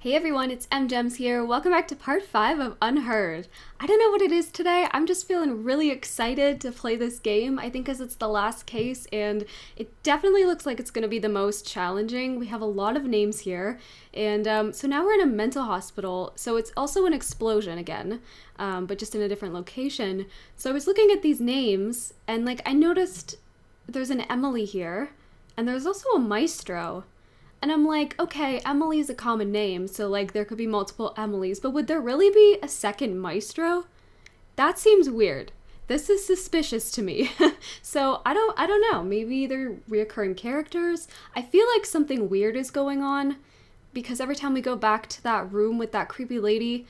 Hey everyone, it's EmJems here. Welcome back to part 5 of Unheard. I don't know what it is today. I'm just feeling really excited to play this game. I think because it's the last case and it definitely looks like it's going to be the most challenging. We have a lot of names here. And so now we're in a mental hospital. So it's also an explosion again, but just in a different location. So I was looking at these names and I noticed there's an Emily here and there's also a Maestro. And I'm like, okay, Emily is a common name, so there could be multiple Emilys, but would there really be a second Maestro? That seems weird. This is suspicious to me. So I don't know. Maybe they're reoccurring characters. I feel like something weird is going on because every time we go back to that room with that creepy lady,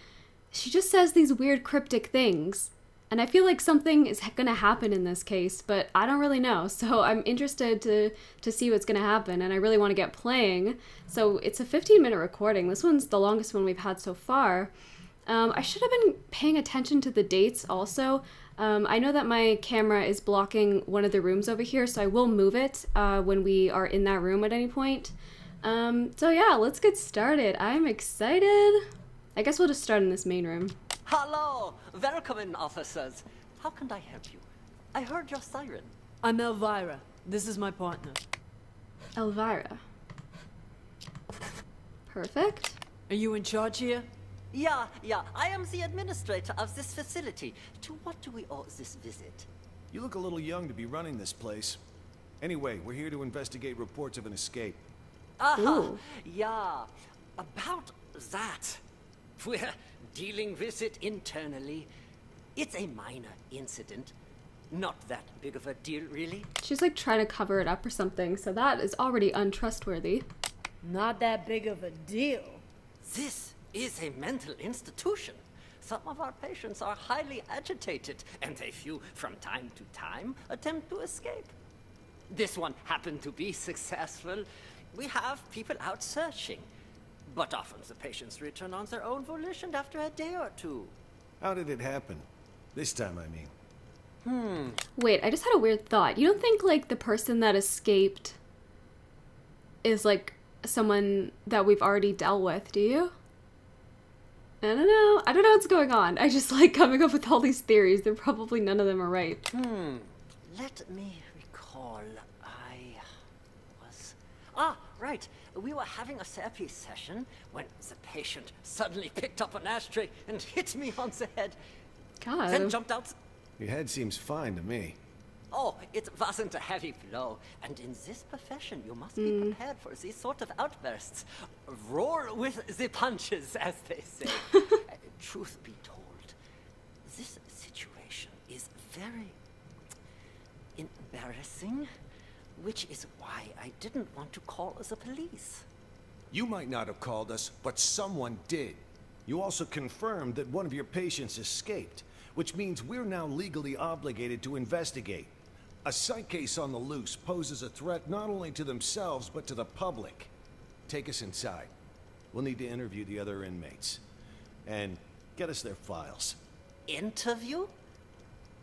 she just says these weird cryptic things. And I feel like something is going to happen in this case, but I don't really know. So I'm interested to see what's going to happen, and I really want to get playing. So it's a 15-minute recording. This one's the longest one we've had so far. I should have been paying attention to the dates also. I know that my camera is blocking one of the rooms over here, so I will move it when we are in that room at any point. So yeah, let's get started. I'm excited. I guess we'll just start in this main room. Hello! Welcome in, officers. How can I help you? I heard your siren. I'm Elvira. This is my partner. Elvira. Perfect. Are you in charge here? Yeah, I am the administrator of this facility. To what do we owe this visit? You look a little young to be running this place. Anyway, we're here to investigate reports of an escape. Aha! Yeah, about that. We're dealing with it internally. It's a minor incident. Not that big of a deal, really. She's trying to cover it up or something, so that is already untrustworthy. Not that big of a deal. This is a mental institution. Some of our patients are highly agitated, and a few, from time to time, attempt to escape. This one happened to be successful. We have people out searching. But often the patients return on their own volition after a day or two. How did it happen? This time, I mean. Wait, I just had a weird thought. You don't think the person that escaped is someone that we've already dealt with, do you? I don't know. I don't know what's going on. I just like coming up with all these theories. They're probably none of them are right. Let me recall. Right. We were having a therapy session when the patient suddenly picked up an ashtray and hit me on the head. God. Then jumped out. Your head seems fine to me. Oh, it wasn't a heavy blow. And in this profession, you must be prepared for these sort of outbursts. Roar with the punches, as they say. Truth be told, this situation is very embarrassing. Which is why I didn't want to call the police. You might not have called us, but someone did. You also confirmed that one of your patients escaped, which means we're now legally obligated to investigate. A psych case on the loose poses a threat not only to themselves, but to the public. Take us inside. We'll need to interview the other inmates. And get us their files. Interview?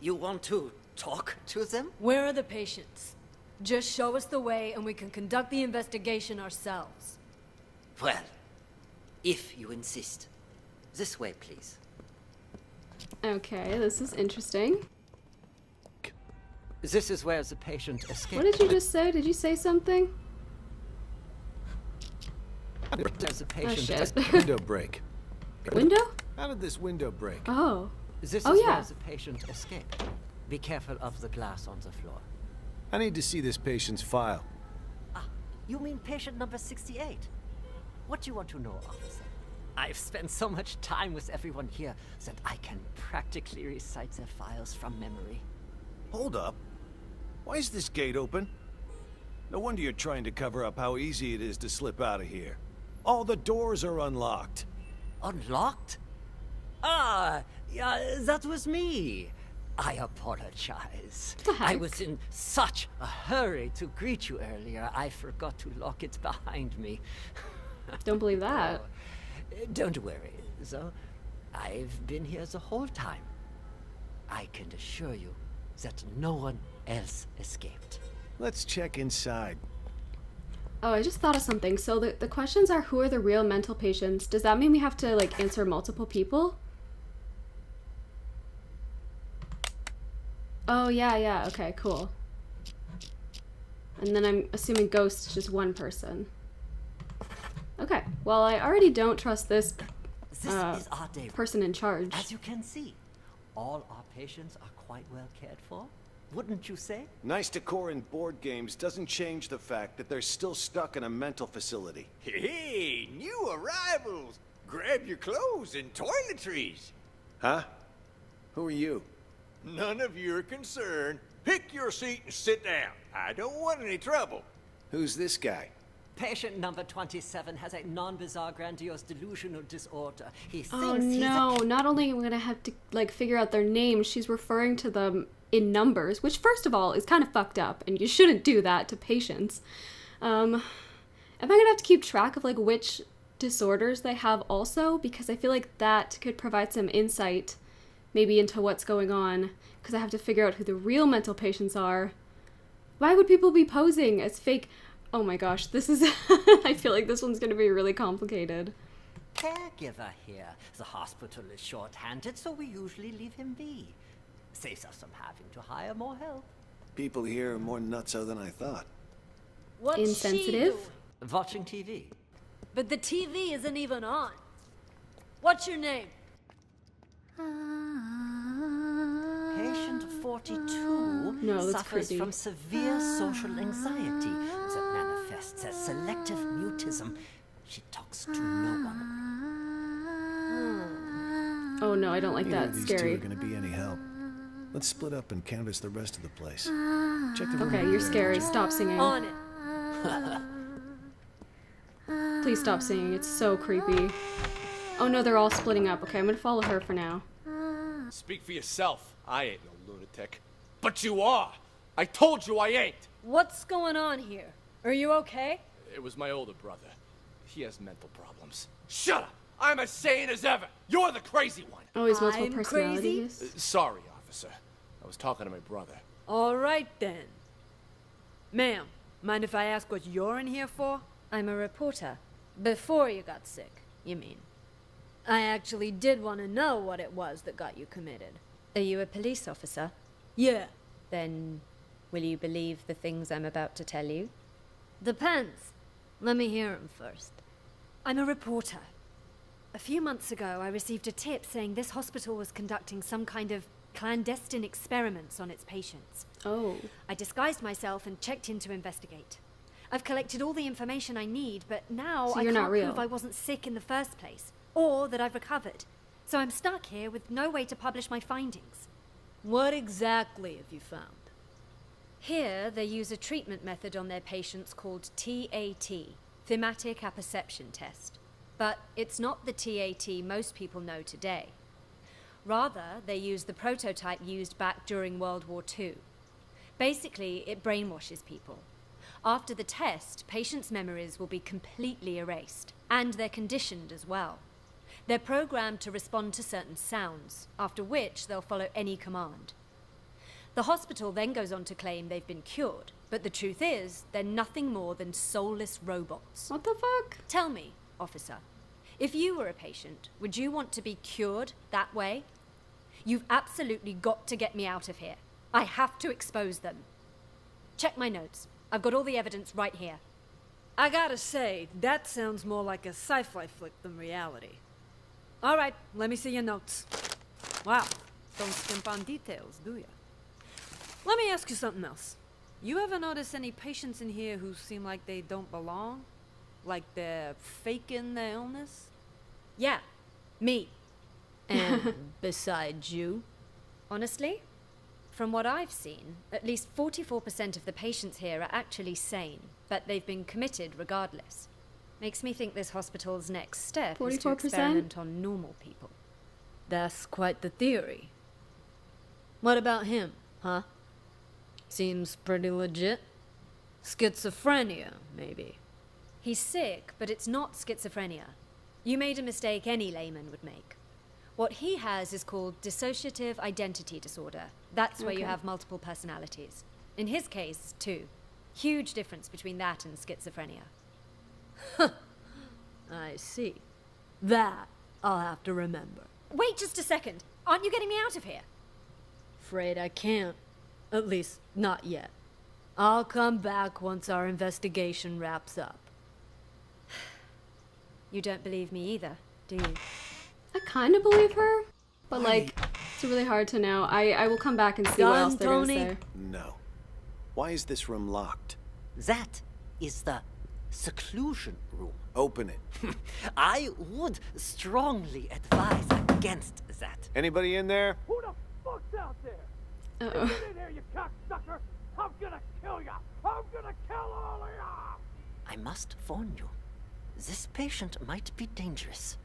You want to talk to them? Where are the patients? Just show us the way and we can conduct the investigation ourselves. Well, if you insist. This way, please. Okay, this is interesting. This is where the patient escaped. What did you just say? Did you say something? There's a patient. shit. Window break. Window? How did this window break? Oh. This Oh, is yeah. where the patient escaped. Be careful of the glass on the floor. I need to see this patient's file. You mean patient number 68? What do you want to know, officer? I've spent so much time with everyone here that I can practically recite their files from memory. Hold up. Why is this gate open? No wonder you're trying to cover up how easy it is to slip out of here. All the doors are unlocked. Unlocked? Yeah, that was me. I apologize. The heck? I was in such a hurry to greet you earlier, I forgot to lock it behind me. Don't believe that. Don't worry, though. I've been here the whole time. I can assure you that no one else escaped. Let's check inside. Oh, I just thought of something. So the questions are, who are the real mental patients? Does that mean we have to, like, answer multiple people? Oh, yeah, okay, cool. And then I'm assuming ghost is just one person. Okay, well, I already don't trust this This is our day. person in charge. As you can see, all our patients are quite well cared for. Wouldn't you say? Nice decor in board games doesn't change the fact that they're still stuck in a mental facility. Hey, new arrivals! Grab your clothes and toiletries. Huh? Who are you? None of your concern. Pick your seat and sit down. I don't want any trouble. Who's this guy? Patient number 27 has a non-bizarre grandiose delusional disorder. He thinks Oh no, not only am I gonna have to, like, figure out their names, she's referring to them in numbers, which, first of all, is kind of fucked up, and you shouldn't do that to patients. Am I gonna have to keep track of, like, which disorders they have also? Because I feel like that could provide some insight, maybe, into what's going on, because I have to figure out who the real mental patients are. Why would people be posing as fake? Oh my gosh, this is... I feel like this one's gonna be really complicated. caregiver here. The hospital is short-handed, so we usually leave him be. Saves us from having to hire more help. People here are more nutso than I thought. What's she Insensitive? doing? Watching TV. But the TV isn't even on. What's your name? Patient 42 No, that's suffers creepy. from severe social anxiety that manifests as selective mutism. She talks to no one. Oh no, I don't like Neither that. of these Scary. two are gonna be any help. Let's split up and canvass the rest of the place. Check the room Okay, over you're there. scary. Stop singing. On it. Please stop singing. It's so creepy. Oh no, they're all splitting up. Okay, I'm gonna follow her for now. Speak for yourself. I ain't no lunatic. But you are! I told you I ain't! What's going on here? Are you okay? It was my older brother. He has mental problems. Shut up! I'm as sane as ever! You're the crazy one! Oh, he's multiple I'm crazy? personalities. Sorry, officer. I was talking to my brother. All right, then. Ma'am, mind if I ask what you're in here for? I'm a reporter. Before you got sick, you mean? I actually did want to know what it was that got you committed. Are you a police officer? Yeah. Then will you believe the things I'm about to tell you? Depends. Let me hear 'em first. I'm a reporter. A few months ago, I received a tip saying this hospital was conducting some kind of clandestine experiments on its patients. Oh. I disguised myself and checked in to investigate. I've collected all the information I need, but now So I you're can't not real. prove I wasn't sick in the first place, or that I've recovered. So I'm stuck here with no way to publish my findings. What exactly have you found? Here, they use a treatment method on their patients called TAT, Thematic Apperception Test. But it's not the TAT most people know today. Rather, they use the prototype used back during World War II. Basically, it brainwashes people. After the test, patients' memories will be completely erased, and they're conditioned as well. They're programmed to respond to certain sounds, after which they'll follow any command. The hospital then goes on to claim they've been cured, but the truth is, they're nothing more than soulless robots. What the fuck? Tell me, officer, if you were a patient, would you want to be cured that way? You've absolutely got to get me out of here. I have to expose them. Check my notes. I've got all the evidence right here. I gotta say, that sounds more like a sci-fi flick than reality. All right, let me see your notes. Wow, don't skimp on details, do ya? Let me ask you something else. You ever notice any patients in here who seem like they don't belong? Like they're faking their illness? Yeah, me. And besides you? Honestly, from what I've seen, at least 44% of the patients here are actually sane, but they've been committed regardless. Makes me think this hospital's next step is to 44%? experiment on normal people. That's quite the theory. What about him, huh? Seems pretty legit. Schizophrenia, maybe. He's sick, but it's not schizophrenia. You made a mistake any layman would make. What he has is called dissociative identity disorder. That's where you Okay. have multiple personalities. In his case, two. Huge difference between that and schizophrenia. I see. That I'll have to remember. Wait just a second. Aren't you getting me out of here? Afraid I can't. At least, not yet. I'll come back once our investigation wraps up. You don't believe me either, do you? I kind of believe her, but like, it's really hard to know. I will come back and see what else they're gonna Tony? say. No. Why is this room locked? That is the seclusion room. Open it. I would strongly advise against that. Anybody in there? Who the fuck's out there? Uh-oh. Get in here, you cocksucker! I'm gonna kill ya! I'm gonna kill all of ya! I must warn you, this patient might be dangerous.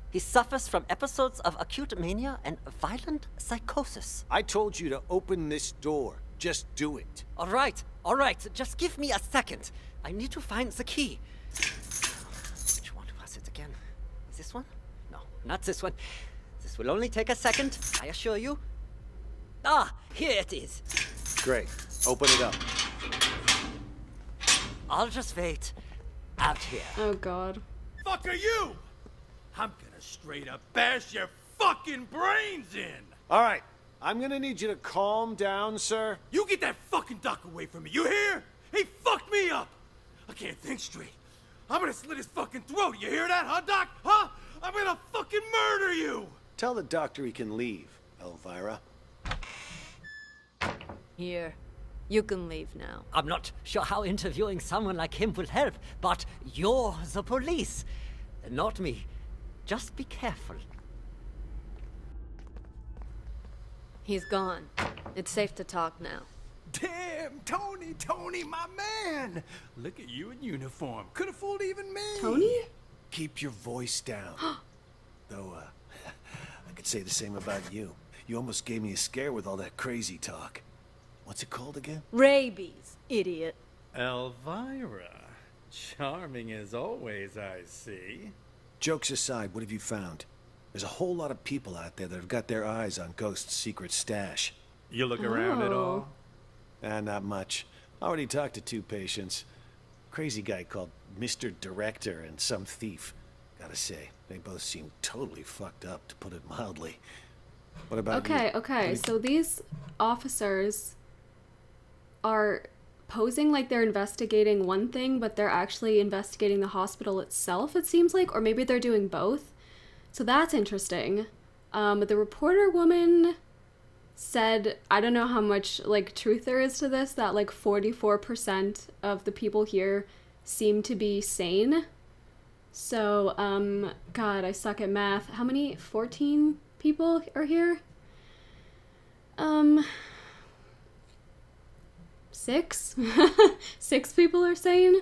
He suffers from episodes of acute mania and violent psychosis. I told you to open this door. Just do it. All right, just give me a second. I need to find the key. Which one was it again? This one? No, not this one. This will only take a second, I assure you. Ah, here it is. Great. Open it up. I'll just wait out here. Oh god. Fuck are you? I'm gonna straight up bash your fucking brains in! All right. I'm gonna need you to calm down, sir. You get that fucking doc away from me, you hear? He fucked me up! I can't think straight. I'm gonna slit his fucking throat, you hear that, huh, Doc? Huh? I'm gonna fucking murder you! Tell the doctor he can leave, Elvira. Here. You can leave now. I'm not sure how interviewing someone like him will help, but you're the police, not me. Just be careful. He's gone. It's safe to talk now. Damn, Tony, my man! Look at you in uniform. Could have fooled even me. Tony? Keep your voice down. Though, I could say the same about you. You almost gave me a scare with all that crazy talk. What's it called again? Rabies, idiot. Elvira. Charming as always, I see. Jokes aside, what have you found? There's a whole lot of people out there that have got their eyes on Ghost's secret stash. You look around at Oh. all? Not much. Already talked to 2 patients. Crazy guy called Mr. Director and some thief. Gotta say, they both seem totally fucked up, to put it mildly. What about you? Okay. So these officers are posing like they're investigating one thing, but they're actually investigating the hospital itself, it seems like, or maybe they're doing both. So that's interesting. The reporter woman said, I don't know how much like truth there is to this, that like 44% of the people here seem to be sane. So, God, I suck at math. How many? 14 people are here? 6? 6 people are sane?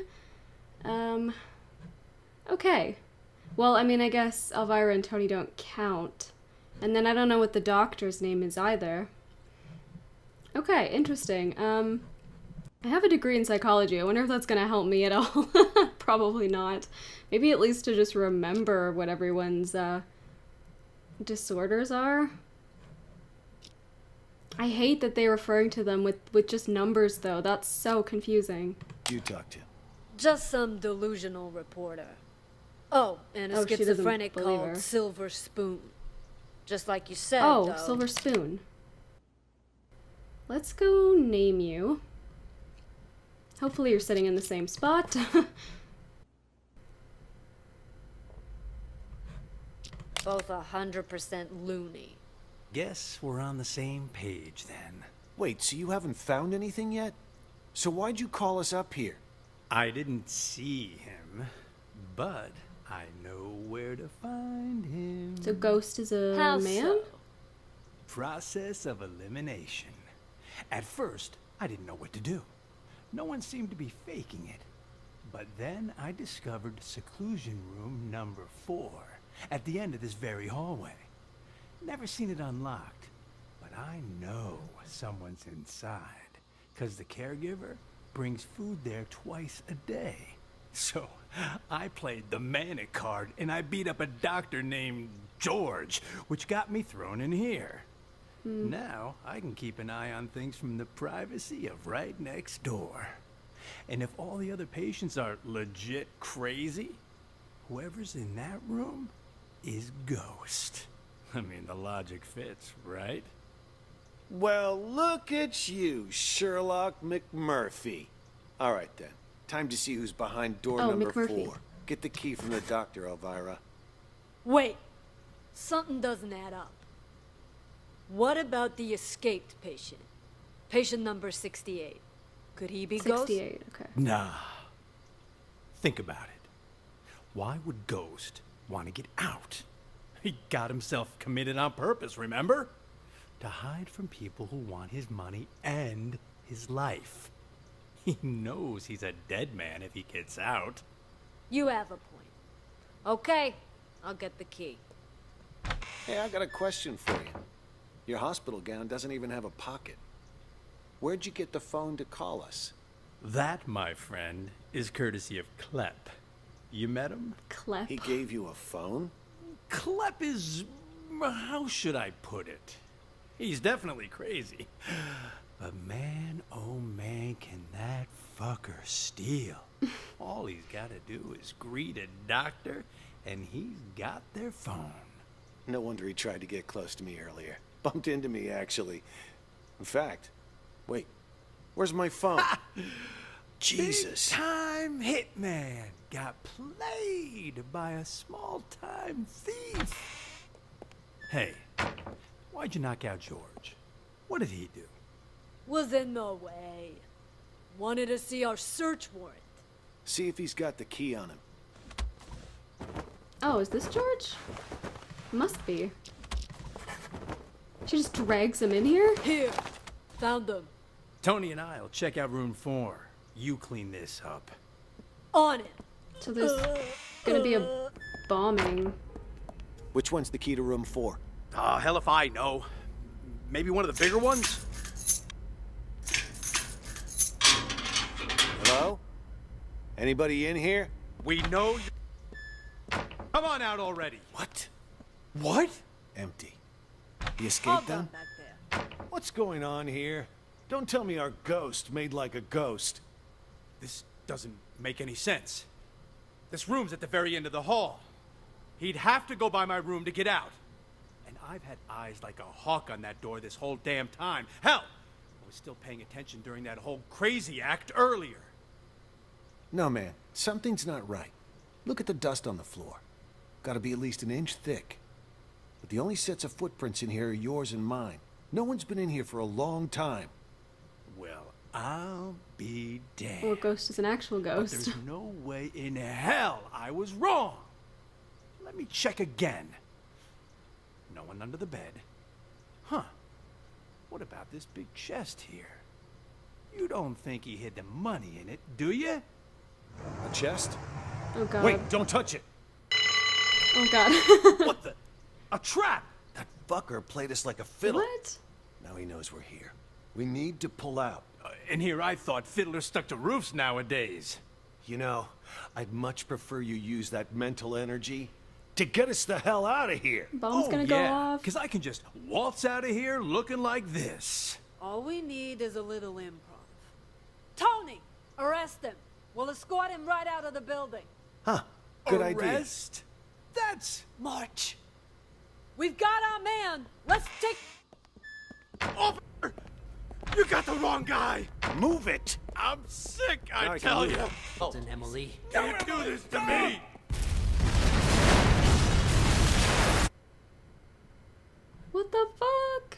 Okay. Well, I mean, I guess Elvira and Tony don't count. And then I don't know what the doctor's name is either. Okay, interesting. I have a degree in psychology. I wonder if that's gonna help me at all. Probably not. Maybe at least to just remember what everyone's disorders are. I hate that they're referring to them with just numbers, though. That's so confusing. You talk to. Just some delusional reporter. Oh, and a Oh, she doesn't schizophrenic believe called her. Silver Spoon. Just like you said, Oh, though. Silver Spoon. Let's go name you. Hopefully you're sitting in the same spot. Both 100% loony. Guess we're on the same page then. Wait, so you haven't found anything yet? So why'd you call us up here? I didn't see him, but I know where to find him. So Ghost is a How man? so? Process of elimination. At first, I didn't know what to do. No one seemed to be faking it. But then I discovered seclusion room number 4 at the end of this very hallway. Never seen it unlocked, but I know someone's inside, 'cause the caregiver brings food there twice a day. So I played the manic card and I beat up a doctor named George, which got me thrown in here. Now I can keep an eye on things from the privacy of right next door. And if all the other patients are legit crazy, whoever's in that room is Ghost. I mean, the logic fits, right? Well, look at you, Sherlock McMurphy. All right, then. Time to see who's behind door Oh, number McMurphy. 4. Get the key from the doctor, Elvira. Wait. Something doesn't add up. What about the escaped patient? Patient number 68. Could he be Ghost? 68, okay. Nah. Think about it. Why would Ghost want to get out? He got himself committed on purpose, remember? To hide from people who want his money and his life. He knows he's a dead man if he gets out. You have a point. Okay, I'll get the key. Hey, I got a question for you. Your hospital gown doesn't even have a pocket. Where'd you get the phone to call us? That, my friend, is courtesy of Klepp. You met him? Clep. He gave you a phone? Klepp is... how should I put it? He's definitely crazy. But man, oh man, can that fucker steal. All he's got to do is greet a doctor, and he's got their phone. No wonder he tried to get close to me earlier. Bumped into me, actually. In fact, wait, where's my phone? Jesus. Big-time hitman got played by a small-time thief. Hey, why'd you knock out George? What did he do? Was in the way. Wanted to see our search warrant. See if he's got the key on him. Oh, is this George? Must be. She just drags him in here? Here. Found him. Tony and I'll check out room 4. You clean this up. On it. So there's gonna be a bombing. Which one's the key to room 4? Hell if I know. Maybe one of the bigger ones? Hello? Anybody in here? We know you... Come on out already. What? What? Empty. He All escaped done them? back there. What's going on here? Don't tell me our ghost made like a ghost. This doesn't make any sense. This room's at the very end of the hall. He'd have to go by my room to get out. And I've had eyes like a hawk on that door this whole damn time. Hell, I was still paying attention during that whole crazy act earlier. No, man. Something's not right. Look at the dust on the floor. Gotta be at least an inch thick. But the only sets of footprints in here are yours and mine. No one's been in here for a long time. Well, I'll be damned. Or Ghost is an actual But ghost. there's no way in hell I was wrong. Let me check again. No one under the bed. Huh. What about this big chest here? You don't think he hid the money in it, do you? A chest? Oh god. Wait, don't touch it! Oh god. What the? A trap! That fucker played us like a fiddle. What? Now he knows we're here. We need to pull out. And here I thought fiddlers stuck to roofs nowadays. You know, I'd much prefer you use that mental energy to get us the hell out of here. Bomb's gonna go off. Because I can just waltz out of here looking like this. All we need is a little improv. Tony! Arrest him. We'll escort him right out of the building. Huh, good idea. Arrest? That's much. We've got our man. Let's take... Officer! You got the wrong guy! Move it! I'm sick, Now I I can tell move you. it. Captain Emily. Can't do this to me! What the fuck?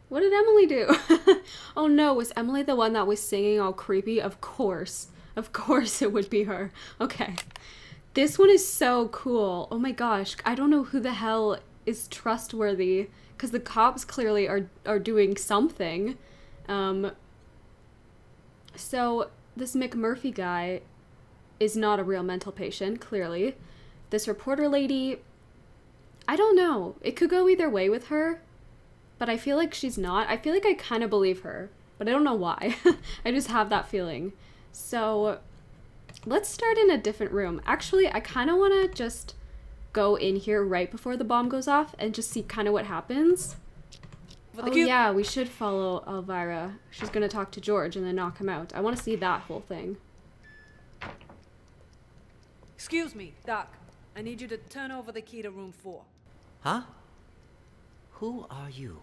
What did Emily do? Oh no, was Emily the one that was singing all creepy? Of course. Of course it would be her. Okay. This one is so cool. Oh my gosh. I don't know who the hell is trustworthy, because the cops clearly are doing something. So this McMurphy guy is not a real mental patient, clearly. This reporter lady, I don't know. It could go either way with her, but I feel like she's not. I feel like I kind of believe her, but I don't know why. I just have that feeling. So let's start in a different room. Actually, I kind of want to just go in here right before the bomb goes off and just see kind of what happens. Oh yeah, we should follow Elvira. She's gonna talk to George and then knock him out. I want to see that whole thing. Excuse me, Doc. I need you to turn over the key to room 4. Huh? Who are you?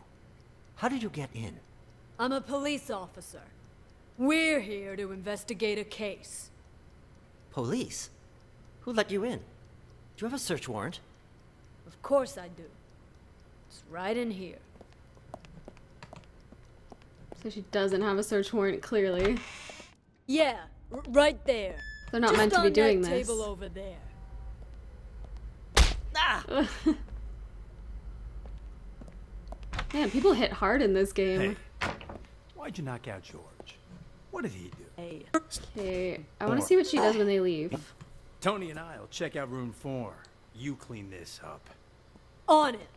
How did you get in? I'm a police officer. We're here to investigate a case. Police? Who let you in? Do you have a search warrant? Of course I do. It's right in here. So she doesn't have a search warrant, clearly. Yeah, right there. They're not Just meant to be on doing that this. table over there. Ah! Man, people hit hard in this game. Hey, why'd you knock out George? What did he do? Hey. Okay, I want to see what she does when they leave. Tony and I'll check out room 4. You clean this up. On it.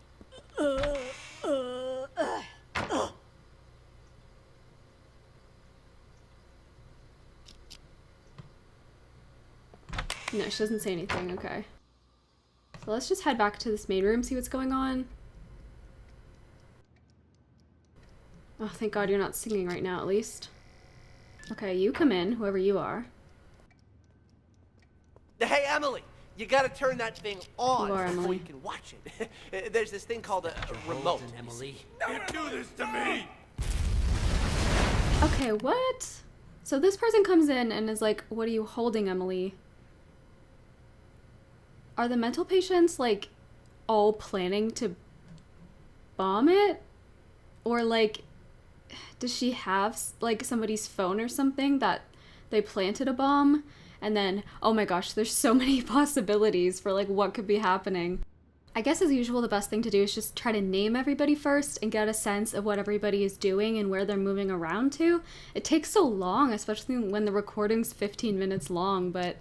No, she doesn't say anything. Okay. So let's just head back to this main room, see what's going on. Oh, thank God you're not singing right now, at least. Okay, you come in, whoever you are. Hey, Emily, you gotta turn that thing on You are before Emily. you can watch it. There's this thing called a remote. Golden Emily. Don't do this to me! Okay, what? So this person comes in and is like, what are you holding, Emily? Are the mental patients, like, all planning to bomb it? Or, like, does she have, like, somebody's phone or something that they planted a bomb? And then, oh my gosh, there's so many possibilities for, like, what could be happening. I guess as usual, the best thing to do is just try to name everybody first and get a sense of what everybody is doing and where they're moving around to. It takes so long, especially when the recording's 15 minutes long, but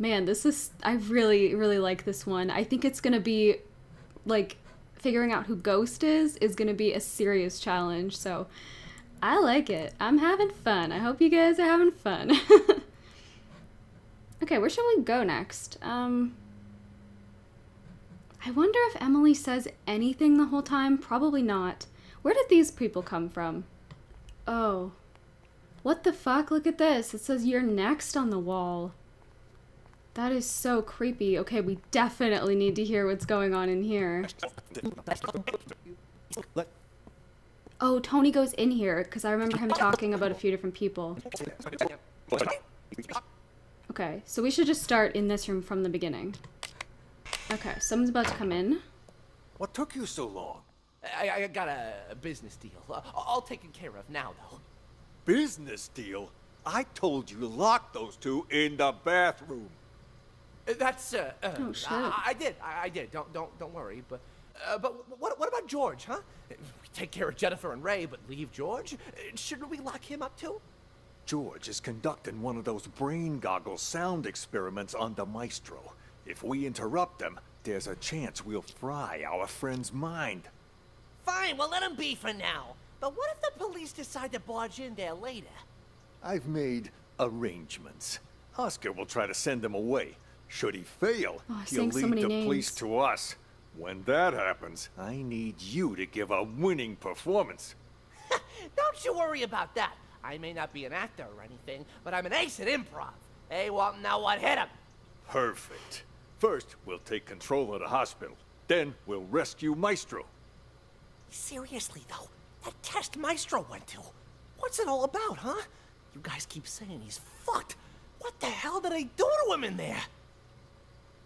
man, I really, really like this one. I think it's gonna be, like, figuring out who Ghost is gonna be a serious challenge, so I like it. I'm having fun. I hope you guys are having fun. Okay, where should we go next? I wonder if Emily says anything the whole time. Probably not. Where did these people come from? Oh. What the fuck? Look at this. It says you're next on the wall. That is so creepy. Okay, we definitely need to hear what's going on in here. Oh, Tony goes in here, because I remember him talking about a few different people. Okay, so we should just start in this room from the beginning. Okay, someone's about to come in. What took you so long? I got a business deal. All taken care of now, though. Business deal? I told you to lock those two in the bathroom. That's Oh, shit. I did. Don't worry. But what about George, huh? We take care of Jennifer and Ray, but leave George? Shouldn't we lock him up too? George is conducting one of those brain goggle sound experiments on the Maestro. If we interrupt them, there's a chance we'll fry our friend's mind. Fine, we'll let him be for now. But what if the police decide to barge in there later? I've made arrangements. Oscar will try to send him away. Should he fail, Oh, he'll saying so lead many the names. police to us. When that happens, I need you to give a winning performance. Don't you worry about that. I may not be an actor or anything, but I'm an ace at improv. Hey, Walton, now what? Hit him! Perfect. First, we'll take control of the hospital. Then, we'll rescue Maestro. Seriously, though, that test Maestro went to, what's it all about, huh? You guys keep saying he's fucked. What the hell did they do to him in there?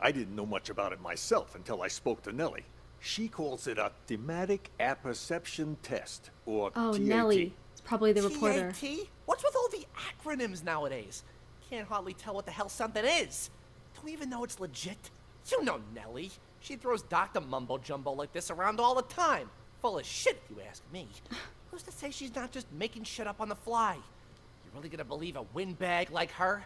I didn't know much about it myself until I spoke to Nellie. She calls it a thematic apperception test, or Oh, TAT. Nellie. It's probably the reporter. TAT? What's with all the acronyms nowadays? Can't hardly tell what the hell something is. Do we even know it's legit? You know Nellie. She throws Dr. Mumbo Jumbo like this around all the time. Full of shit, if you ask me. Who's to say she's not just making shit up on the fly? You really gonna believe a windbag like her?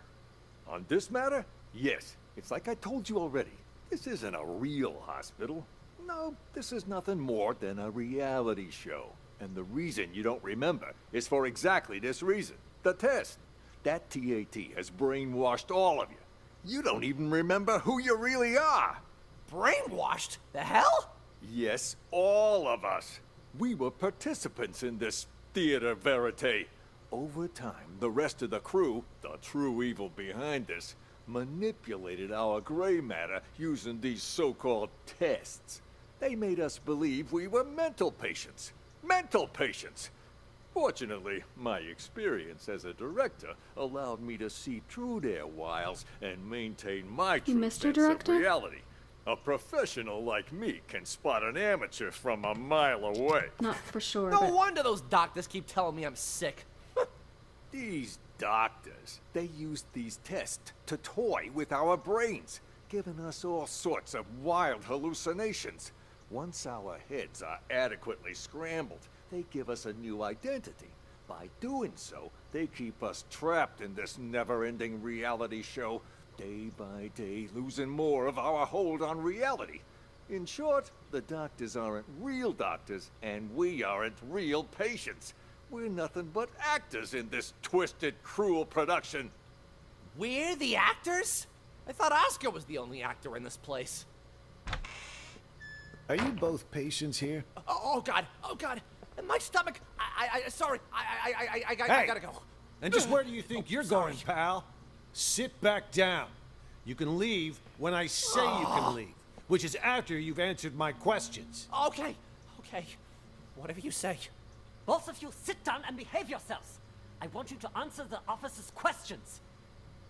On this matter, yes. It's like I told you already. This isn't a real hospital. No, this is nothing more than a reality show. And the reason you don't remember is for exactly this reason. The test. That TAT has brainwashed all of you. You don't even remember who you really are. Brainwashed? The hell? Yes, all of us. We were participants in this theater verite. Over time, the rest of the crew, the true evil behind this, manipulated our gray matter using these so-called tests. They made us believe we were mental patients. Mental patients! Fortunately, my experience as a director allowed me to see through their wiles and maintain my true Mr. sense of Director? reality. A professional like me can spot an amateur from a mile away. Not for sure, No but wonder those doctors keep telling me I'm sick. These doctors, they used these tests to toy with our brains, giving us all sorts of wild hallucinations. Once our heads are adequately scrambled, they give us a new identity. By doing so, they keep us trapped in this never-ending reality show, day by day losing more of our hold on reality. In short, the doctors aren't real doctors, and we aren't real patients. We're nothing but actors in this twisted, cruel production. We're the actors? I thought Oscar was the only actor in this place. Are you both patients here? Oh God, oh God. My stomach, sorry, I Hey! gotta go. And just where do you think you're sorry. going, pal? Sit back down. You can leave when I say you can leave, which is after you've answered my questions. Okay, whatever you say. Both of you sit down and behave yourselves. I want you to answer the officer's questions.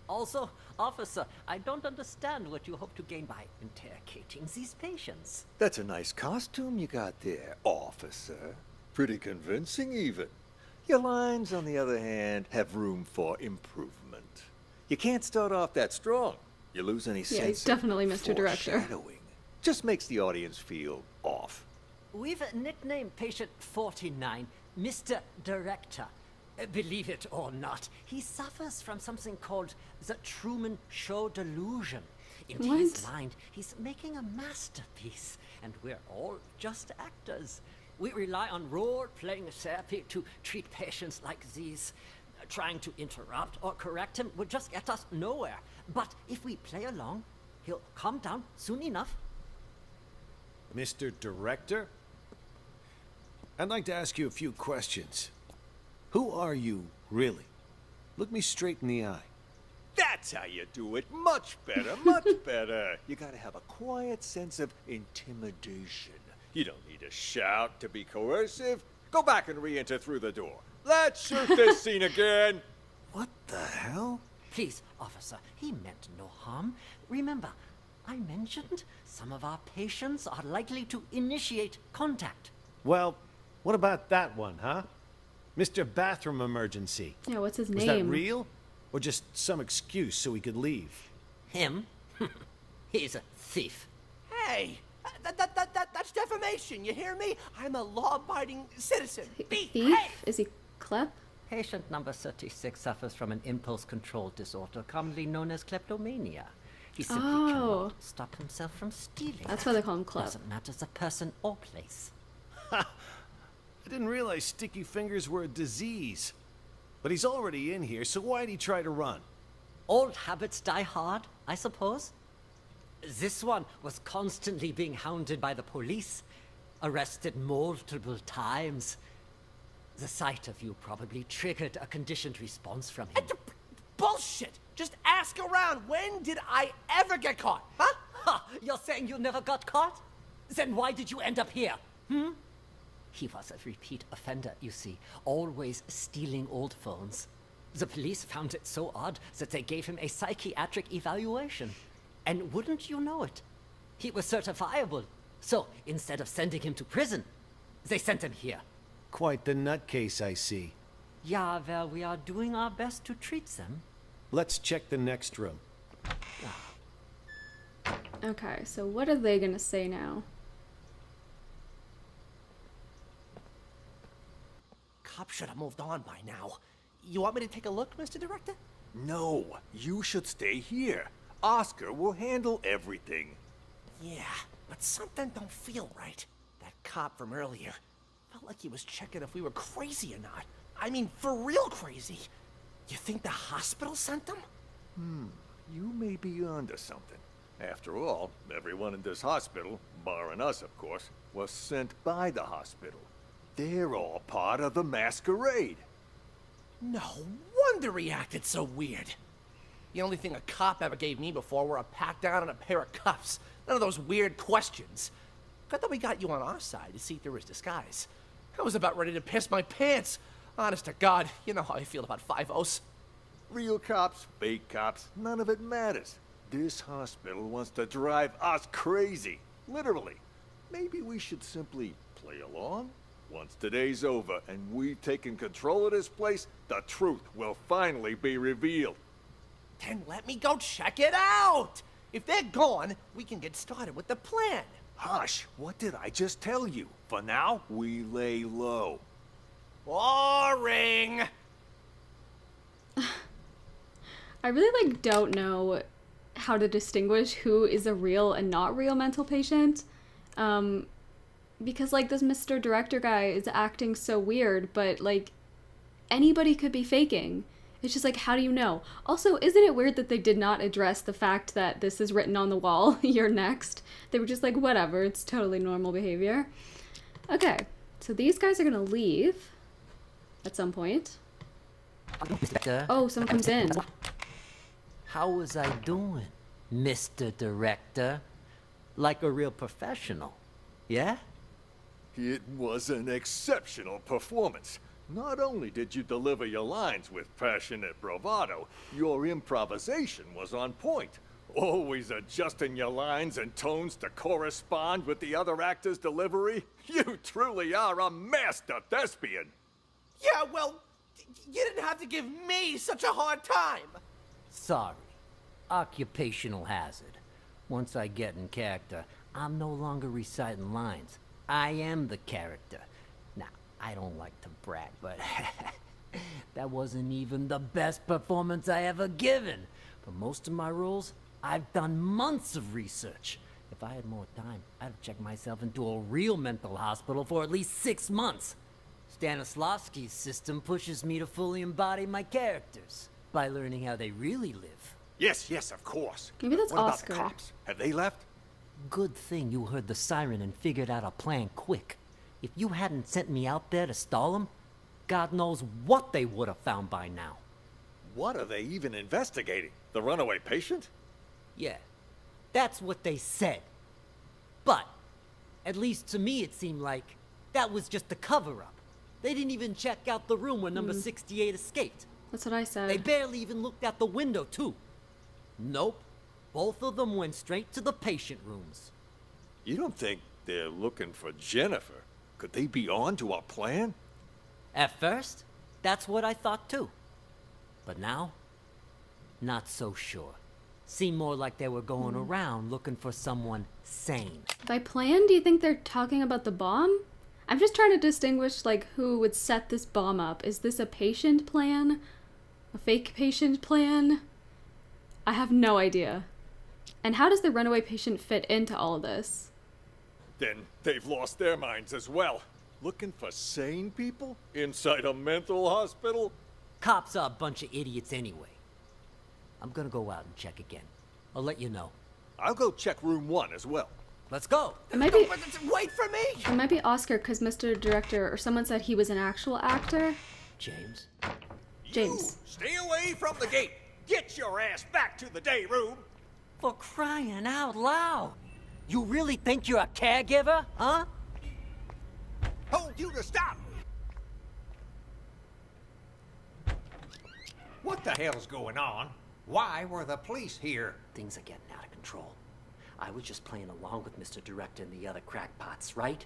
Also, officer, I don't understand what you hope to gain by interrogating these patients. That's a nice costume you got there, officer. Pretty convincing, even. Your lines, on the other hand, have room for improvement. You can't start off that strong. You lose any sense he's definitely of Mr. Director. foreshadowing. Just makes the audience feel off. We've nicknamed patient 49 Mr. Director. Believe it or not, he suffers from something called the Truman Show delusion. In his What? mind, he's making a masterpiece, and we're all just actors. We rely on role-playing therapy to treat patients like these. Trying to interrupt or correct him would just get us nowhere. But if we play along, he'll calm down soon enough. Mr. Director? I'd like to ask you a few questions. Who are you, really? Look me straight in the eye. That's how you do it. Much better, much better. You gotta have a quiet sense of intimidation. You don't need to shout to be coercive. Go back and re-enter through the door. Let's shoot this scene again. What the hell? Please, officer, he meant no harm. Remember, I mentioned some of our patients are likely to initiate contact. Well, what about that one, huh? Mr. Bathroom Emergency. yeah, what's his Was name? that real? Or just some excuse so we could leave? Him? He's a thief. Hey, that's defamation, you hear me? I'm a law-abiding citizen. Thief? Is he Klep? Patient number 36 suffers from an impulse control disorder, commonly known as kleptomania. He simply Oh. cannot stop himself from stealing. That's why they call him Klep. Doesn't matter the person or place. I didn't realize sticky fingers were a disease. But he's already in here, so why'd he try to run? Old habits die hard, I suppose. This one was constantly being hounded by the police, arrested multiple times. The sight of you probably triggered a conditioned response from him. Bullshit! Just ask around. When did I ever get caught? Huh? Ha! You're saying you never got caught? Then why did you end up here? He was a repeat offender, you see, always stealing old phones. The police found it so odd that they gave him a psychiatric evaluation. And wouldn't you know it? He was certifiable. So instead of sending him to prison, they sent him here. Quite the nutcase, I see. Yeah, well, we are doing our best to treat them. Let's check the next room. Okay, so what are they gonna say now? Cop should have moved on by now. You want me to take a look, Mr. Director? No, you should stay here. Oscar will handle everything. Yeah, but something don't feel right. That cop from earlier felt like he was checking if we were crazy or not. I mean, for real crazy. You think the hospital sent them? You may be onto something. After all, everyone in this hospital, barring us of course, was sent by the hospital. They're all part of the masquerade. No wonder he acted so weird. The only thing a cop ever gave me before were a pat down and a pair of cuffs. None of those weird questions. Good that we got you on our side to see through his disguise. I was about ready to piss my pants. Honest to God, you know how I feel about 5-0s. Real cops, fake cops, none of it matters. This hospital wants to drive us crazy. Literally. Maybe we should simply play along? Once today's over and we've taken control of this place, the truth will finally be revealed. Then let me go check it out! If they're gone, we can get started with the plan. Hush! What did I just tell you? For now, we lay low. Boring! I really don't know how to distinguish who is a real and not real mental patient. Because this Mr. Director guy is acting so weird, but anybody could be faking. It's just how do you know? Also, isn't it weird that they did not address the fact that this is written on the wall, you're next? They were just whatever, it's totally normal behavior. Okay, so these guys are gonna leave at some point. Oh, someone comes in. How was I doing, Mr. Director? Like a real professional, yeah? It was an exceptional performance. Not only did you deliver your lines with passionate bravado, your improvisation was on point. Always adjusting your lines and tones to correspond with the other actor's delivery. You truly are a master thespian. Yeah, well, you didn't have to give me such a hard time. Sorry. Occupational hazard. Once I get in character, I'm no longer reciting lines. I am the character. Now, I don't like to brag, but that wasn't even the best performance I ever given. For most of my roles, I've done months of research. If I had more time, I'd have checked myself into a real mental hospital for at least 6 months. Stanislavski's system pushes me to fully embody my characters by learning how they really live. Yes, of course. Maybe that's what Oscar. About the cops? Have they left? Good thing you heard the siren and figured out a plan quick. If you hadn't sent me out there to stall them, God knows what they would have found by now. What are they even investigating? The runaway patient? Yeah, that's what they said. But, at least to me it seemed like that was just a cover-up. They didn't even check out the room where number 68 escaped. That's what I said. They barely even looked out the window, too. Nope. Both of them went straight to the patient rooms. You don't think they're looking for Jennifer? Could they be on to our plan? At first, that's what I thought, too. But now, not so sure. Seemed more like they were going around looking for someone sane. By plan, do you think they're talking about the bomb? I'm just trying to distinguish, who would set this bomb up. Is this a patient plan? A fake patient plan? I have no idea. And how does the runaway patient fit into all of this? Then they've lost their minds as well. Looking for sane people inside a mental hospital? Cops are a bunch of idiots anyway. I'm gonna go out and check again. I'll let you know. I'll go check room 1 as well. Let's go! It might be, Wait for me! it might be Oscar, because Mr. Director, or someone said he was an actual actor. James? James. Stay away from the gate! Get your ass back to the day room! For crying out loud! You really think you're a caregiver, huh? Told you to stop! What the hell's going on? Why were the police here? Things are getting out of control. I was just playing along with Mr. Director and the other crackpots, right?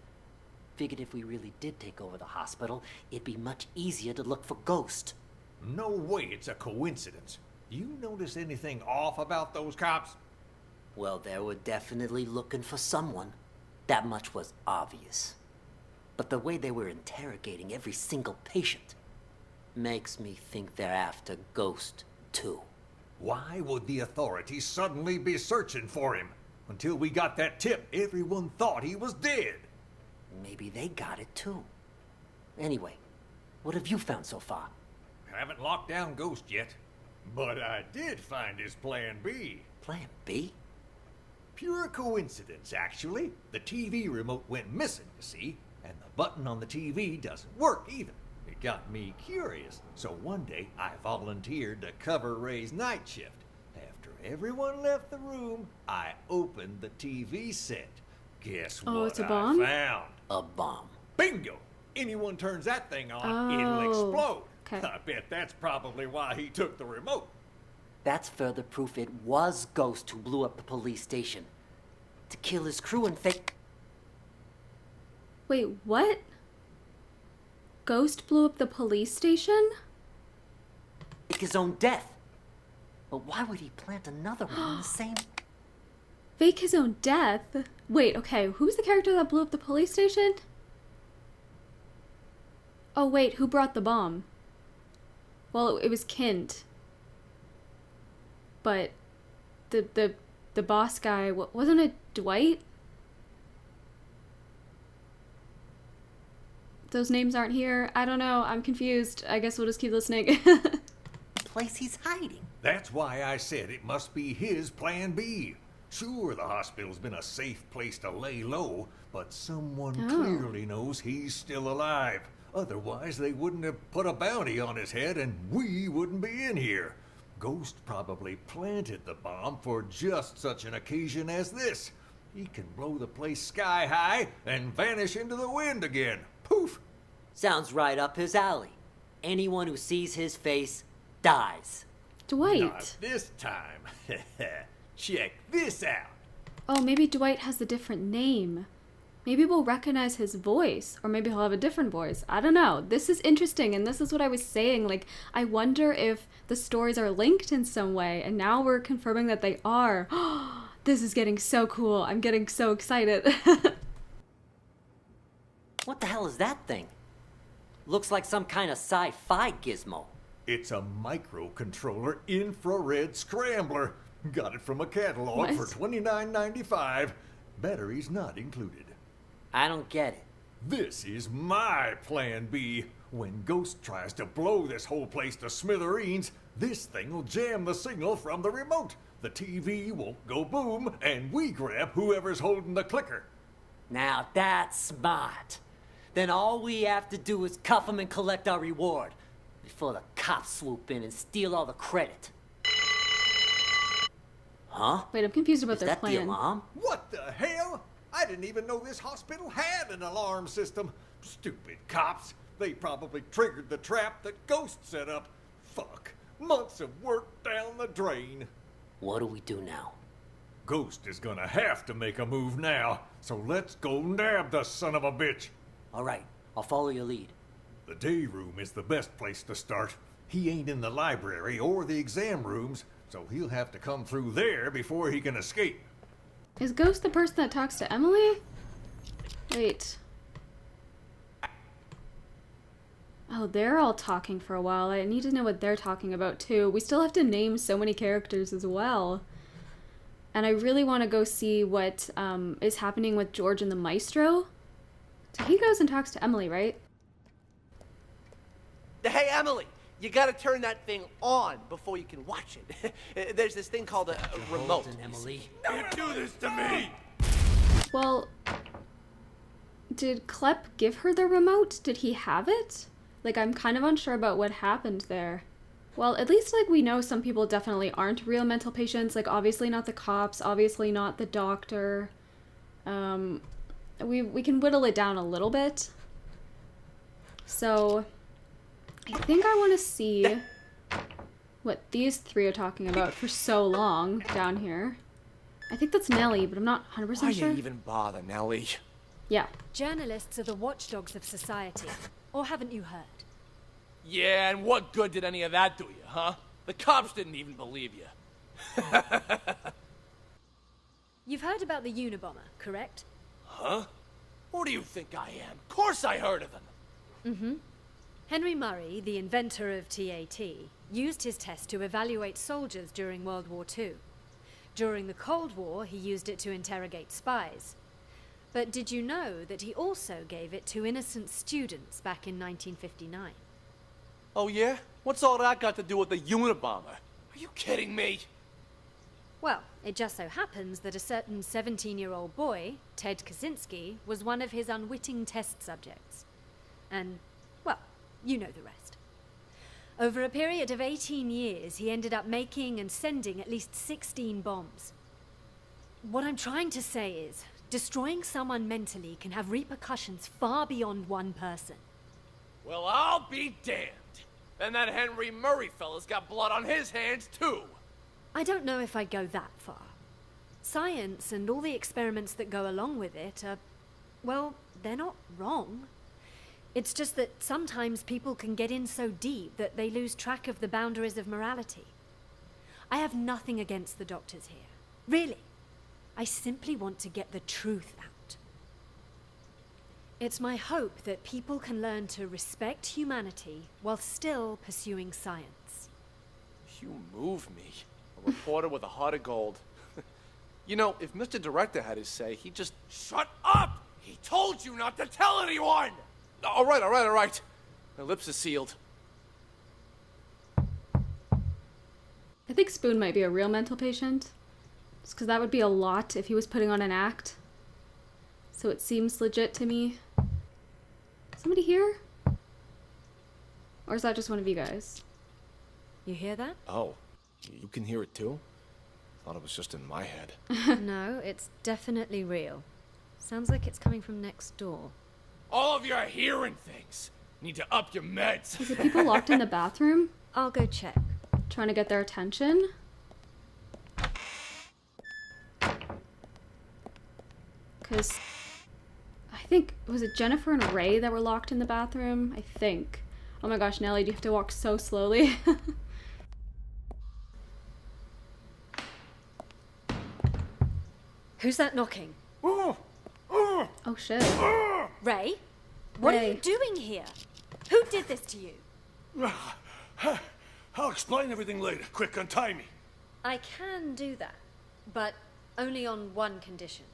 Figured if we really did take over the hospital, it'd be much easier to look for Ghost. No way it's a coincidence. You notice anything off about those cops? Well, they were definitely looking for someone. That much was obvious. But the way they were interrogating every single patient makes me think they're after Ghost, too. Why would the authorities suddenly be searching for him? Until we got that tip, everyone thought he was dead. Maybe they got it, too. Anyway, what have you found so far? Haven't locked down Ghost yet. But I did find his plan B. Plan B? Pure coincidence, actually. The TV remote went missing, you see. And the button on the TV doesn't work either. It got me curious, so one day I volunteered to cover Ray's night shift. After everyone left the room, I opened the TV set. Guess Oh, what it's a bomb? I found? A bomb. Bingo! Anyone turns that thing on, Oh, it'll explode. okay. I bet that's probably why he took the remote. That's further proof it was Ghost who blew up the police station. To kill his crew and fake... Wait, what? Ghost blew up the police station? his own death. But why would he plant another one in the same... Fake his own death? Wait, okay, who's the character that blew up the police station? Oh wait, who brought the bomb? Well, it was Kent. But the boss guy, wasn't it Dwight? Those names aren't here. I don't know. I'm confused. I guess we'll just keep listening. place he's hiding? That's why I said it must be his plan B. Sure, the hospital's been a safe place to lay low, but someone clearly knows he's still alive. Otherwise, they wouldn't have put a bounty on his head and we wouldn't be in here. Ghost probably planted the bomb for just such an occasion as this. He can blow the place sky high and vanish into the wind again. Poof! Sounds right up his alley. Anyone who sees his face dies. Dwight. Not this time. Check this out. Oh, maybe Dwight has a different name. Maybe we'll recognize his voice, or maybe he'll have a different voice. I don't know. This is interesting, and this is what I was saying. Like, I wonder if the stories are linked in some way, and now we're confirming that they are. This is getting so cool. I'm getting so excited. What the hell is that thing? Looks like some kind of sci-fi gizmo. It's a microcontroller infrared scrambler. Got it from a catalog What? for $29.95. Batteries not included. I don't get it. This is my plan B. When Ghost tries to blow this whole place to smithereens, this thing will jam the signal from the remote. The TV won't go boom, and we grab whoever's holding the clicker. Now that's smart. Then all we have to do is cuff him and collect our reward before the cops swoop in and steal all the credit. Huh? Wait, I'm confused about Is their that plan. the alarm? What the hell? I didn't even know this hospital had an alarm system. Stupid cops. They probably triggered the trap that Ghost set up. Fuck. Months of work down the drain. What do we do now? Ghost is gonna have to make a move now, so let's go nab the son of a bitch. All right, I'll follow your lead. The day room is the best place to start. He ain't in the library or the exam rooms, so he'll have to come through there before he can escape. Is Ghost the person that talks to Emily? Wait. Oh, they're all talking for a while. I need to know what they're talking about too. We still have to name so many characters as well. And I really want to go see what is happening with George and the Maestro. So he goes and talks to Emily, right? Hey, Emily, you gotta turn that thing on before you can watch it. There's this thing called a remote. Holden, Emily. Don't do this to me! Well, did Klepp give her the remote? Did he have it? Like, I'm kind of unsure about what happened there. Well, at least, like, we know some people definitely aren't real mental patients. Like, obviously not the cops, obviously not the doctor. We can whittle it down a little bit. So, I think I want to see what these three are talking about for so long down here. I think that's Nellie, but I'm not 100% Why sure. you even bother, Nellie? Yeah. Journalists are the watchdogs of society. Or haven't you heard? Yeah, and what good did any of that do you, huh? The cops didn't even believe you. You've heard about the Unabomber, correct? Huh? Who do you think I am? Of course I heard of him. Henry Murray, the inventor of TAT, used his test to evaluate soldiers during World War II. During the Cold War, he used it to interrogate spies. But did you know that he also gave it to innocent students back in 1959? Oh yeah? What's all that got to do with the Unabomber? Are you kidding me? Well, it just so happens that a certain 17-year-old boy, Ted Kaczynski, was one of his unwitting test subjects. And, well, you know the rest. Over a period of 18 years, he ended up making and sending at least 16 bombs. What I'm trying to say is, destroying someone mentally can have repercussions far beyond one person. Well, I'll be damned. And that Henry Murray fella's got blood on his hands, too. I don't know if I'd go that far. Science and all the experiments that go along with it are, well, they're not wrong. It's just that sometimes people can get in so deep that they lose track of the boundaries of morality. I have nothing against the doctors here. Really. I simply want to get the truth out. It's my hope that people can learn to respect humanity while still pursuing science. You move me. A reporter with a heart of gold. You know, if Mr. Director had his say, he'd just... Shut up! He told you not to tell anyone! All right. My lips are sealed. I think Spoon might be a real mental patient. Just because that would be a lot if he was putting on an act. So it seems legit to me. Somebody here? Or is that just one of you guys? You hear that? Oh, you can hear it too? Thought it was just in my head. No, it's definitely real. Sounds like it's coming from next door. All of you are hearing things. Need to up your meds. Is it people locked in the bathroom? I'll go check. Trying to get their attention? Because I think, was it Jennifer and Ray that were locked in the bathroom? I think. Oh my gosh, Nellie, do you have to walk so slowly? Who's that knocking? Oh shit. Ray? What are Ray. you doing here? Who did this to you? I'll explain everything later. Quick, untie me. I can do that, but only on one condition.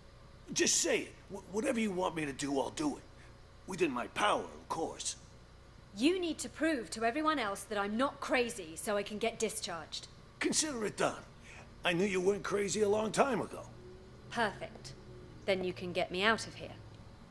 Just say it. Whatever you want me to do, I'll do it. Within my power, of course. You need to prove to everyone else that I'm not crazy so I can get discharged. Consider it done. I knew you weren't crazy a long time ago. Perfect. Then you can get me out of here.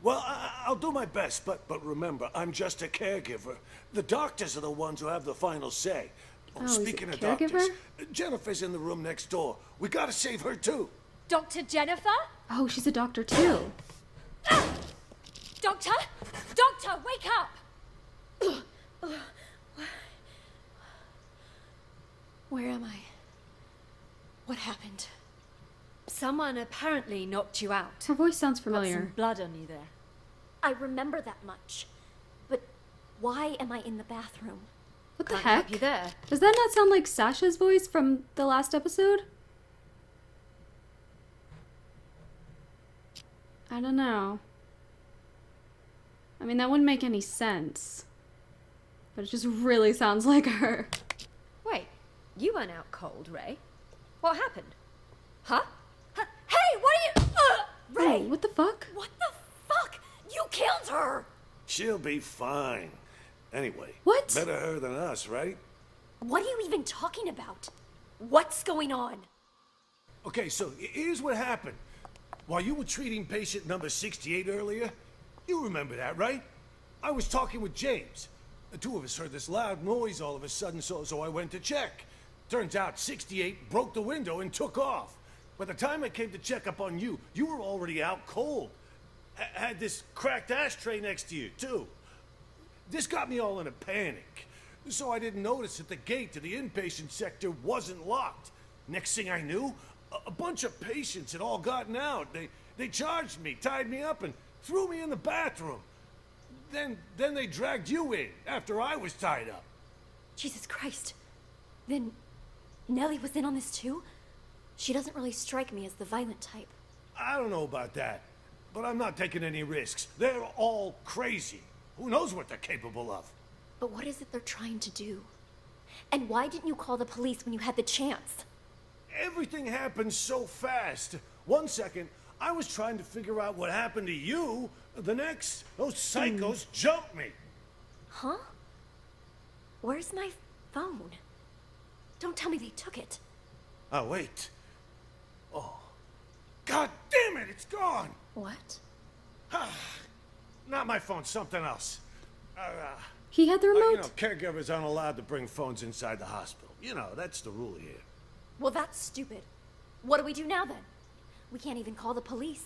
Well, I'll do my best, but remember, I'm just a caregiver. The doctors are the ones who have the final say. Oh, he's a speaking of caregiver? doctors, Jennifer's in the room next door. We gotta save her too. Dr. Jennifer? Oh, she's a doctor too. Doctor? Doctor, wake up! Where am I? What happened? Someone apparently knocked you out. Her voice sounds Got familiar. some blood on you there. I remember that much. But why am I in the bathroom? What the Can't heck? help you there. Does that not sound like Sasha's voice from the last episode? I don't know. I mean, that wouldn't make any sense. But it just really sounds like her. Wait, you weren't out cold, Ray. What happened? Huh? Hey, what are you... Ray, what the fuck? What the fuck? You killed her! She'll be fine. Anyway, What? better her than us, right? What are you even talking about? What's going on? Okay, so here's what happened. While you were treating patient number 68 earlier, you remember that, right? I was talking with James. The two of us heard this loud noise all of a sudden, so I went to check. Turns out 68 broke the window and took off. By the time I came to check up on you, you were already out cold. Had this cracked ashtray next to you, too. This got me all in a panic. So I didn't notice that the gate to the inpatient sector wasn't locked. Next thing I knew, a bunch of patients had all gotten out. They charged me, tied me up, and threw me in the bathroom. Then they dragged you in after I was tied up. Jesus Christ. Then Nellie was in on this too? She doesn't really strike me as the violent type. I don't know about that, but I'm not taking any risks. They're all crazy. Who knows what they're capable of? But what is it they're trying to do? And why didn't you call the police when you had the chance? Everything happened so fast. 1 second, I was trying to figure out what happened to you. The next, those psychos jumped me. Huh? Where's my phone? Don't tell me they took it. Oh, wait. God damn it, it's gone! What? Not my phone, something else. He had the remote? You know, caregivers aren't allowed to bring phones inside the hospital. You know, that's the rule here. Well, that's stupid. What do we do now then? We can't even call the police.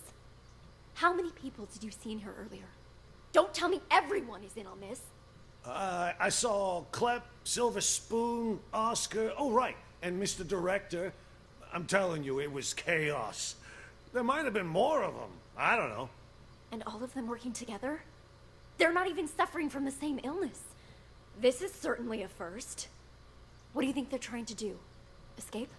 How many people did you see in here earlier? Don't tell me everyone is in on this. I saw Clep, Silver Spoon, Oscar, oh right, and Mr. Director. I'm telling you, it was chaos. There might have been more of them. I don't know. And all of them working together? They're not even suffering from the same illness. This is certainly a first. What do you think they're trying to do? Escape?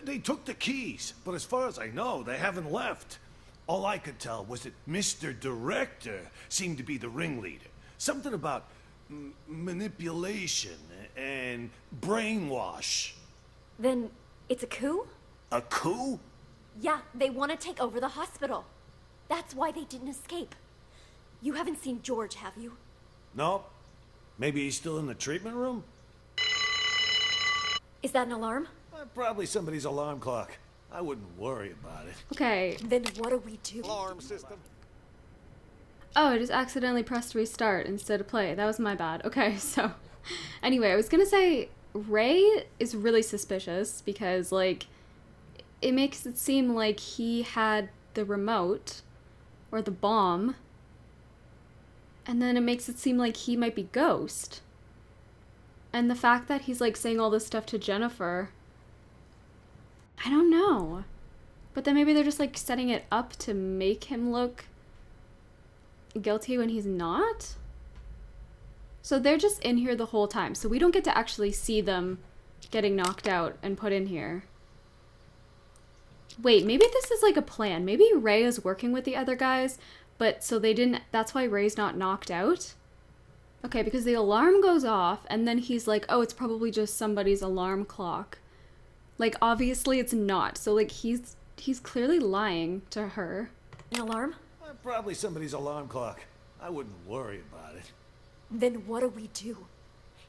They took the keys, but as far as I know, they haven't left. All I could tell was that Mr. Director seemed to be the ringleader. Something about manipulation and brainwash. Then it's a coup? A coup? Yeah, they want to take over the hospital. That's why they didn't escape. You haven't seen George, have you? No. Maybe he's still in the treatment room? Is that an alarm? Probably somebody's alarm clock. I wouldn't worry about it. Okay. Then what do we do? Alarm system. Oh, I just accidentally pressed restart instead of play. That was my bad. Okay, so anyway, I was gonna say Ray is really suspicious because, like, it makes it seem like he had the remote or the bomb, and then it makes it seem like he might be Ghost. And the fact that he's, like, saying all this stuff to Jennifer, I don't know. But then maybe they're just, like, setting it up to make him look guilty when he's not? So they're just in here the whole time. So we don't get to actually see them getting knocked out and put in here. Wait, maybe this is like a plan. Maybe Ray is working with the other guys, but so they didn't... That's why Ray's not knocked out? Okay, because the alarm goes off, and then he's like, oh, it's probably just somebody's alarm clock. Like, obviously it's not. So, like, he's clearly lying to her. An alarm? Probably somebody's alarm clock. I wouldn't worry about it. Then what do we do?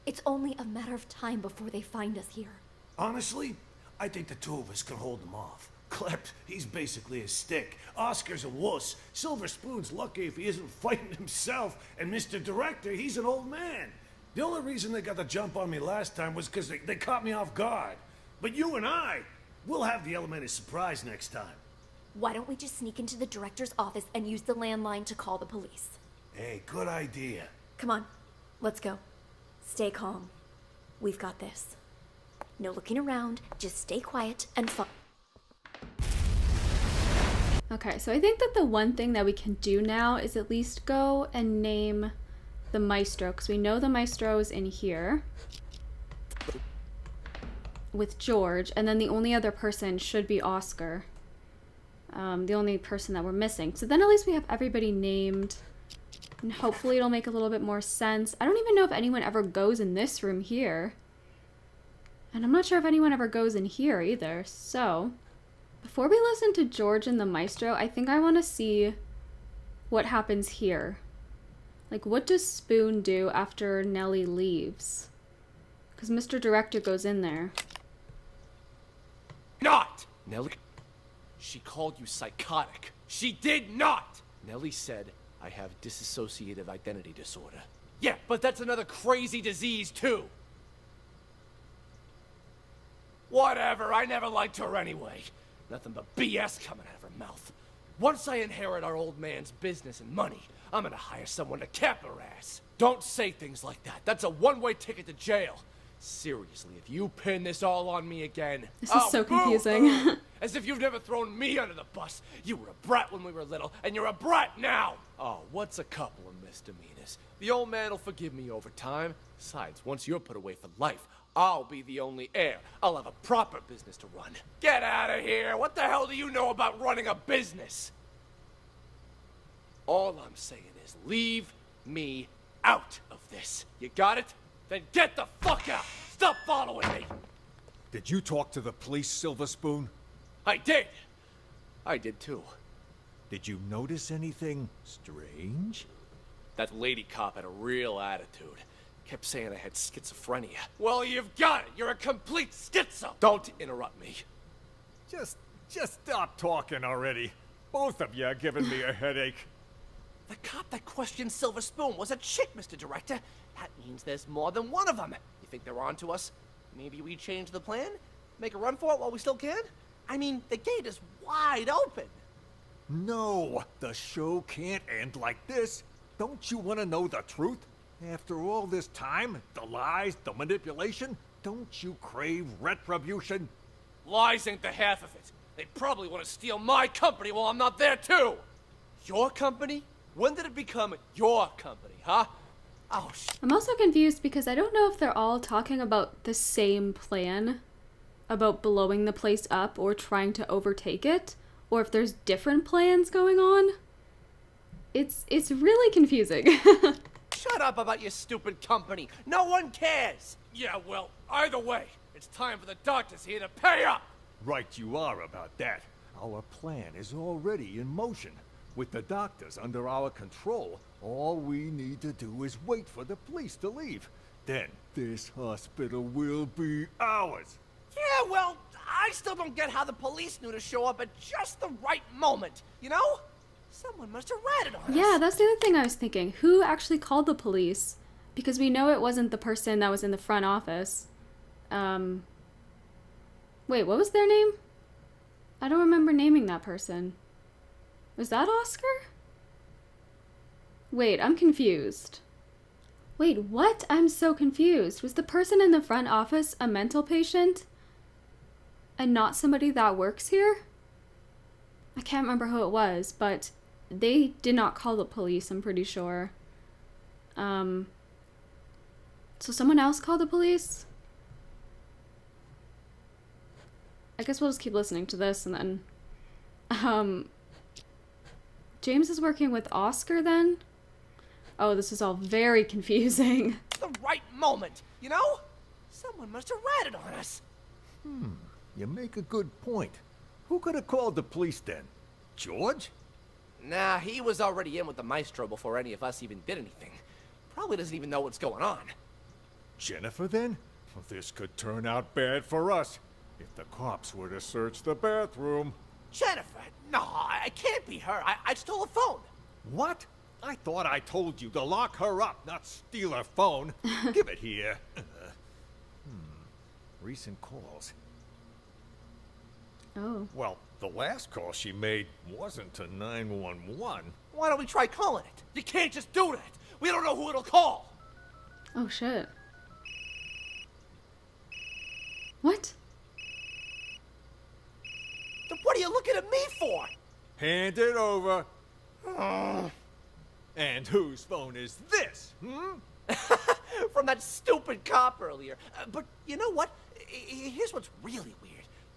It's only a matter of time before they find us here. Honestly, I think the two of us can hold them off. Clep, he's basically a stick. Oscar's a wuss. Silver Spoon's lucky if he isn't fighting himself. And Mr. Director, he's an old man. The only reason they got the jump on me last time was because they caught me off guard. But you and we'll have the element of surprise next time. Why don't we just sneak into the director's office and use the landline to call the police? Hey, good idea. Come on, let's go. Stay calm. We've got this. No looking around, just stay quiet and Okay, so I think that the one thing that we can do now is at least go and name the maestro, because we know the maestro is in here with George, and then the only other person should be Oscar. The only person that we're missing. So then at least we have everybody named, and hopefully it'll make a little bit more sense. I don't even know if anyone ever goes in this room here. And I'm not sure if anyone ever goes in here either. So, before we listen to George and the maestro, I think I want to see what happens here. Like, what does Spoon do after Nellie leaves? Because Mr. Director goes in there. Not! Nellie... She called you psychotic. She did not! Nellie said, I have dissociative identity disorder. Yeah, but that's another crazy disease, too. Whatever, I never liked her anyway. Nothing but BS coming out of her mouth. Once I inherit our old man's business and money, I'm gonna hire someone to cap her ass. Don't say things like that. That's a one-way ticket to jail. Seriously, if you pin this all on me again... This is so confusing. As if you've never thrown me under the bus. You were a brat when we were little, and you're a brat now! Oh, what's a couple of misdemeanors? The old man will forgive me over time. Besides, once you're put away for life, I'll be the only heir. I'll have a proper business to run. Get out of here! What the hell do you know about running a business? All I'm saying is leave me out of this. You got it? Then get the fuck out! Stop following me! Did you talk to the police, Silver Spoon? I did! I did too. Did you notice anything strange? That lady cop had a real attitude. Kept saying I had schizophrenia. Well, you've got it! You're a complete schizo! Don't interrupt me. Just stop talking already. Both of you are giving me a headache. The cop that questioned Silver Spoon was a chick, Mr. Director. That means there's more than one of them. You think they're on to us? Maybe we change the plan? Make a run for it while we still can? I mean, the gate is wide open. No, the show can't end like this. Don't you want to know the truth? After all this time, the lies, the manipulation, don't you crave retribution? Lies ain't the half of it. They probably want to steal my company while I'm not there, too. Your company? When did it become your company, huh? Oh, I'm also confused because I don't know if they're all talking about the same plan, about blowing the place up or trying to overtake it, or if there's different plans going on. It's really confusing. Shut up about your stupid company. No one cares. Yeah, well, either way, it's time for the doctors here to pay up. Right you are about that. Our plan is already in motion. With the doctors under our control, all we need to do is wait for the police to leave. Then this hospital will be ours. Yeah, well, I still don't get how the police knew to show up at just the right moment, you know? Someone must have ratted on us. Yeah, that's the other thing I was thinking. Who actually called the police? Because we know it wasn't the person that was in the front office. Wait, what was their name? I don't remember naming that person. Was that Oscar? Wait, I'm confused. Wait, what? I'm so confused. Was the person in the front office a mental patient? And not somebody that works here? I can't remember who it was, but they did not call the police, I'm pretty sure. So someone else called the police? I guess we'll just keep listening to this and then... James is working with Oscar then? Oh, this is all very confusing. The right moment, you know? Someone must have ratted on us. You make a good point. Who could have called the police then? George? Nah, he was already in with the maestro before any of us even did anything. Probably doesn't even know what's going on. Jennifer then? Well, this could turn out bad for us. If the cops were to search the bathroom. Jennifer? No, it can't be her. I stole a phone. What? I thought I told you to lock her up, not steal her phone. Give it here. Recent calls. Oh. Well, the last call she made wasn't to 911. Why don't we try calling it? You can't just do that. We don't know who it'll call. Oh, shit. What? Then what are you looking at me for? Hand it over. And whose phone is this, From that stupid cop earlier. But you know what? Here's what's really weird.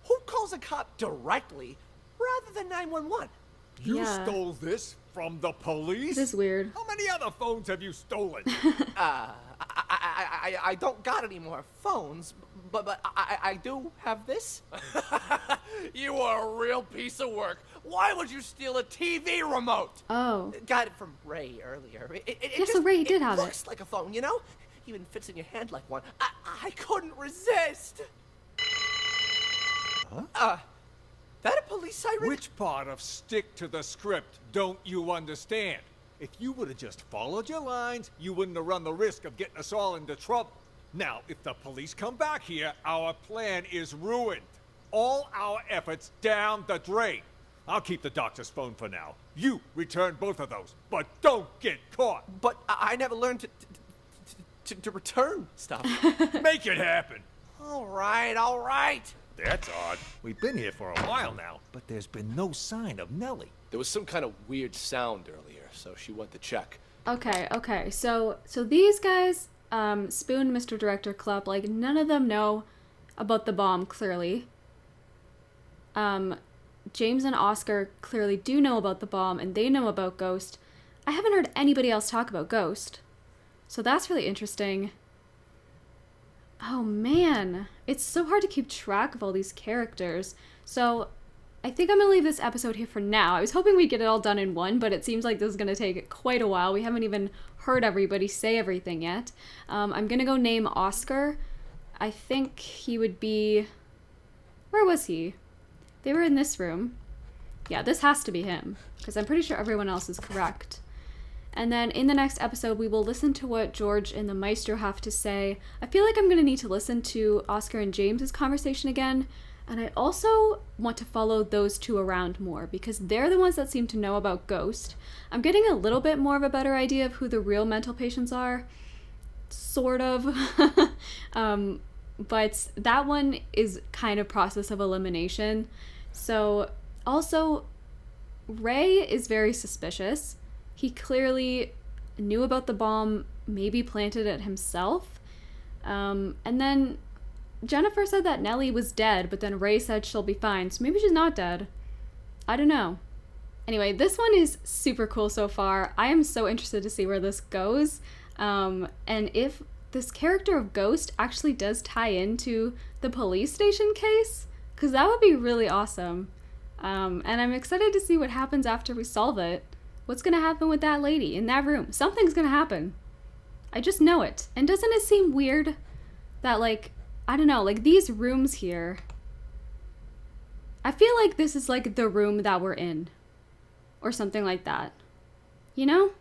Who calls a cop directly rather than 911? You Yeah. stole this from the police? This is weird. How many other phones have you stolen? I don't got any more phones, but I do have this. You are a real piece of work. Why would you steal a TV remote? Oh. Got it from Ray earlier. Yeah, so Ray did have it. It looks like a phone, you know? Even fits in your hand like one. I couldn't resist. Huh? That a police siren? Which part of stick to the script don't you understand? If you would have just followed your lines, you wouldn't have run the risk of getting us all into trouble. Now, if the police come back here, our plan is ruined. All our efforts down the drain. I'll keep the doctor's phone for now. You return both of those, but don't get caught. But I never learned to return stuff. Make it happen. All right. That's odd. We've been here for a while now, but there's been no sign of Nellie. There was some kind of weird sound earlier, so she went to check. Okay. So these guys, Spoon, Mr. Director, Club, like, none of them know about the bomb, clearly. James and Oscar clearly do know about the bomb, and they know about Ghost. I haven't heard anybody else talk about Ghost. So that's really interesting. Oh man, it's so hard to keep track of all these characters. So I think I'm gonna leave this episode here for now. I was hoping we'd get it all done in one, but it seems like this is gonna take quite a while. We haven't even heard everybody say everything yet. I'm gonna go name Oscar. I think he would be... Where was he? They were in this room. Yeah, this has to be him, because I'm pretty sure everyone else is correct. And then in the next episode, we will listen to what George and the Maestro have to say. I feel like I'm going to need to listen to Oscar and James's conversation again. And I also want to follow those two around more, because they're the ones that seem to know about Ghost. I'm getting a little bit more of a better idea of who the real mental patients are. Sort of. But that one is kind of process of elimination. So also, Ray is very suspicious. He clearly knew about the bomb, maybe planted it himself. And then Jennifer said that Nellie was dead, but then Ray said she'll be fine, so maybe she's not dead. I don't know. Anyway, this one is super cool so far. I am so interested to see where this goes. And if this character of Ghost actually does tie into the police station case, because that would be really awesome. And I'm excited to see what happens after we solve it. What's going to happen with that lady in that room? Something's going to happen. I just know it. And doesn't it seem weird that, like, I don't know, like these rooms here, I feel like this is like the room that we're in or something like that. You know?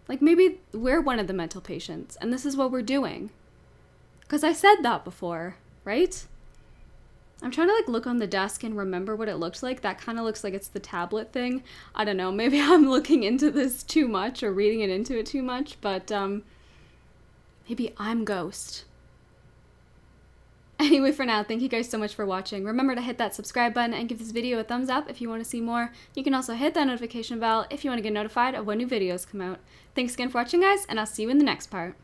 Like maybe we're one of the mental patients and this is what we're doing. Because I said that before, right? I'm trying to like look on the desk and remember what it looked like. That kind of looks like it's the tablet thing. I don't know. Maybe I'm looking into this too much or reading it into it too much. But maybe I'm Ghost. Anyway, for now, thank you guys so much for watching. Remember to hit that subscribe button and give this video a thumbs up if you want to see more. You can also hit that notification bell if you want to get notified of when new videos come out. Thanks again for watching, guys, and I'll see you in the next part.